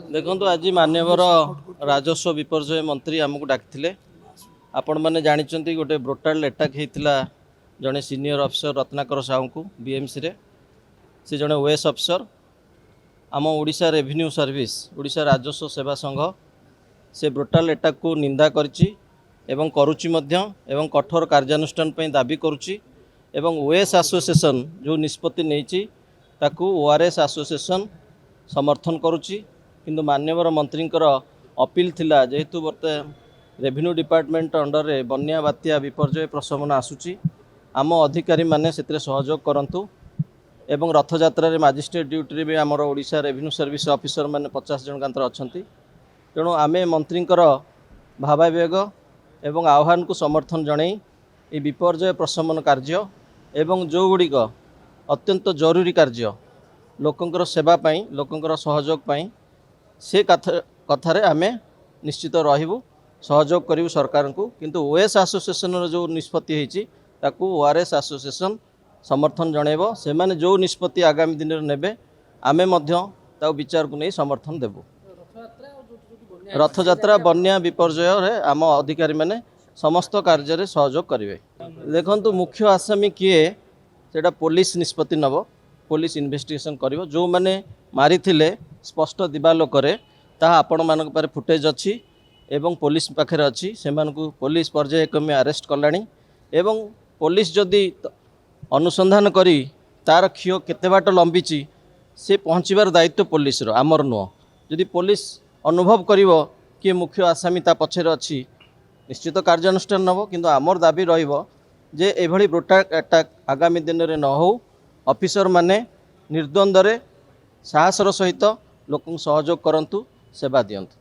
देखो आज मानवर राजस्व विपर्यय मंत्री आमको डाकिले आपण मैंने जानते गोटे ब्रोटाल अटाक होता जड़े सीनियर अफिसर रत्नाकर साहू को बीएमसी रे से जड़े ओएस अफिसर आम ओडिशा रेवेन्यू सर्विस ओडिशा राजस्व सेवा संघ से ब्रोटाल अटाक को निंदा करुच्ची एवं कठोर कार्यानुष्ठान दाबी करुच्ची एवं ओएस एसोसिएशन जो निष्पत्ति नहीं ताकू ओआरएस एसोसिएशन समर्थन करुच्ची किंतु माननीय मंत्री अपील थिला जेहेतु बर्तमान रेवेन्यू डिपार्टमेंट अंडर रे बन्या बात्या विपर्यय प्रशमन आसूची आम अधिकारी माने सेतरे सहयोग करंतु एवं रथ यात्रा रे मजिस्ट्रेट ड्यूटी भी आमर ओडिशा रेवेन्यू सर्विस ऑफिसर माने 50 जन कांतर अछंती तेणु आमे मंत्री भावावेग एवं आह्वान को समर्थन जणई ये विपर्यय प्रशमन कार्य एवं जो गुड़िक अत्यंत जरूरी कार्य लोकंकर सेवा पाई लोकंकर सहयोग पाई से कथारे आमे निश्चित रहबू सहयोग करूँ सरकार को किंतु ओएस एसोसिएशन जो निष्पत्ति होती ताकू ओआरएस एसोसिएशन समर्थन जनइब से माने जो निष्पत्ति आगामी दिन में नेबे आमे मध्य ताऊ विचार को नहीं समर्थन देबू। रथ यात्रा बन्या विपर्यय आम अधिकारी माने समस्त कार्य सहयोग करेंगे। देखंतु मुख्य आसामी किए सेटा पुलिस निष्पत्ति नब पुलिस इन्वेस्टिगेशन करिवो जो माने मारी थिले स्पष्ट दिवालोकरे ताहा आपण मानक पारे फुटेज अच्छी एवं पुलिस पाखे अच्छी से पुलिस पर्यायक्रमे अरेस्ट कलानी एवं पुलिस जदि अनुसंधान करी तार क्षीय केते बाट लंबीची से पहुँचबार दायित्व पुलिस आमर नुह जदि पुलिस अनुभव करिवो कि मुख्य आसामी ता पछरे अच्छी निश्चित कार्यानुष्ठान नब किंतु आमर दाबी रहिबो जे एभली ब्रोटाल अटाक आगामी दिन में न हो ऑफिसर माने निर्द्वंद्व साहसर सहित लोक सहयोग करंतु सेवा दियंतु।